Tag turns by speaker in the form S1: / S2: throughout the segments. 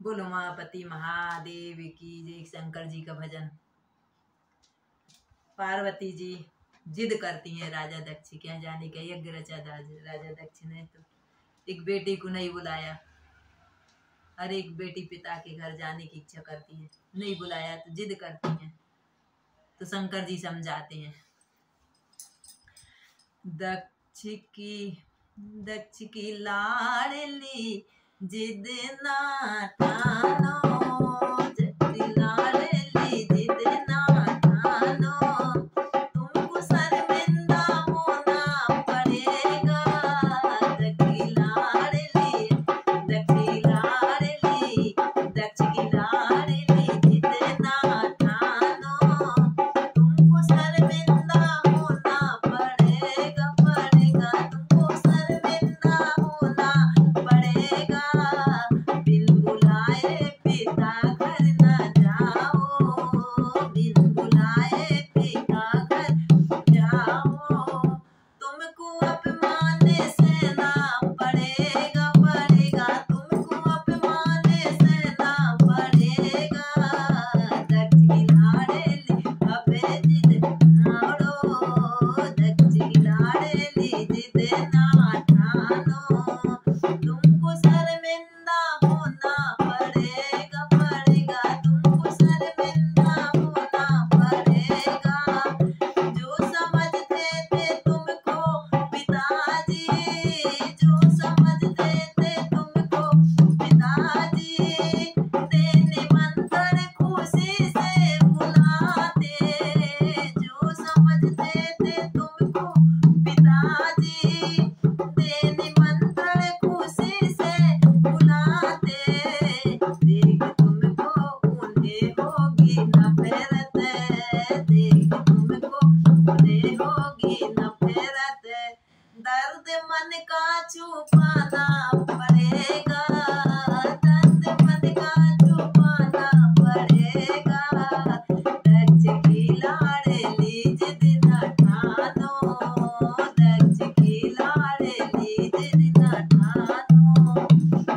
S1: बोलो उमापति महादेव की जय। शंकर जी का भजन। पार्वती जी जिद करती हैं राजा दक्ष के यहाँ जाने का। यज्ञ रचा राजा दक्ष ने तो एक बेटी को नहीं बुलाया। हर एक बेटी पिता के घर जाने की इच्छा करती है, नहीं बुलाया तो जिद करती हैं। तो शंकर जी समझाते हैं। दक्ष की लाडली जिद ना ठानो, लाडली जिद ना ठानो, तुमको शर्मिंदा होना पड़ेगा। दक्ष की लाडली जिद ना ठानो, तुमको शर्मिंदा होना पड़ेगा, तुमको शर्मिंदा होना पड़ेगा। बिन बुलाए पिता घर न जाओ, बिन बुलाए पिता घर जाओ, तुमको अपमान सहना पड़ेगा, तुमको अपमान सहना पड़ेगा। दक्ष की लाडली अबे जिद ठानो, दक्ष की लाडली जिद ना ठानो, तुमको शर्मिंदा होना पड़ेगा, तुमको शर्मिंदा होना पड़ेगा। जो समझते थे तुमको पिताजी, जो समझते थे तुमको पिताजी, देने मंत्र खुशी से बुलाते। जो समझते थे तुमको पिताजी, देने मंत्र खुशी से बुलाते। देख तुमको उन्हें होगी नफरत, देख तुमको उन्हें होगी नफरत। दर्द मन का छुपाना पड़ेगा, दर्द मन का छुपाना पड़ेगा। दक्ष की लाडली जिद ना ठानो, दक्ष की लाडली जिद ना ठानो,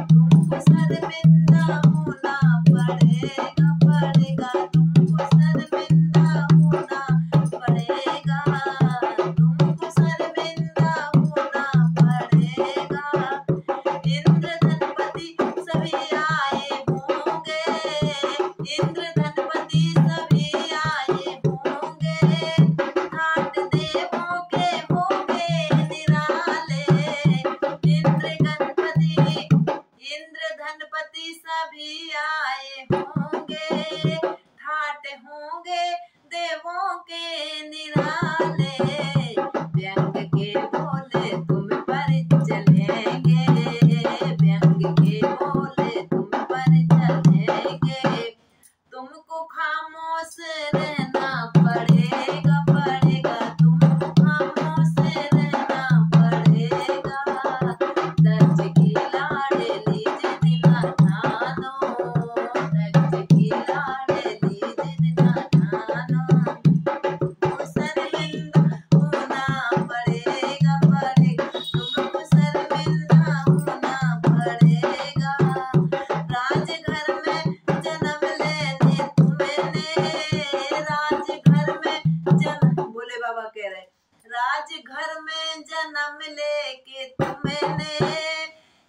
S1: तुमको शर्मिंदा होना पड़ेगा, तुमको शर्मिंदा होना पड़ेगा, तुमको शर्मिंदा होना पड़ेगा। इंद्र धनपति सभी आए होंगे, इंद्र धनपति सभी आए होंगे, ठाट देवों के होंगे निराले। इंद्र धनपति सभी आए होंगे, ठाट होंगे देवों के निराले। व्यंग के बोले तुम पर चलेंगे, व्यंग के बोले तुम पर चलेंगे, तुमको खामोश रहना पड़ेगा, तुमको खामोश रहना पड़ेगा। दक्ष की लाडली जिद ना ठानो, दक्ष की लाडली जिद ना ठानो, तुमको शर्मिंदा होना पड़ेगा, तुमको शर्मिंदा होना पड़ेगा। राजघर में जन्म लेने तुमने, राजघर में जन्म, बोले बाबा कह रहे राजघर में जन्म लेके तुमने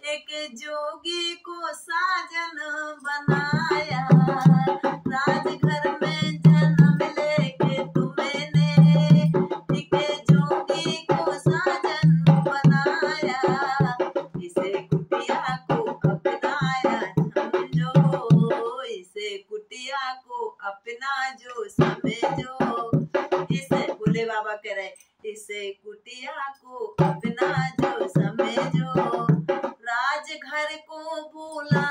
S1: एक जोगी को साजन बनाया। राजघर में जन्म लेके तुमने एक जोगी को साजन बनाया। इसे कुटिया को अपनाया समझो, इसे कुटिया को अपना जो समझो। इसे बोले बाबा कह रहे इसे कुटिया को अपना जो समझो। राजघर को भूला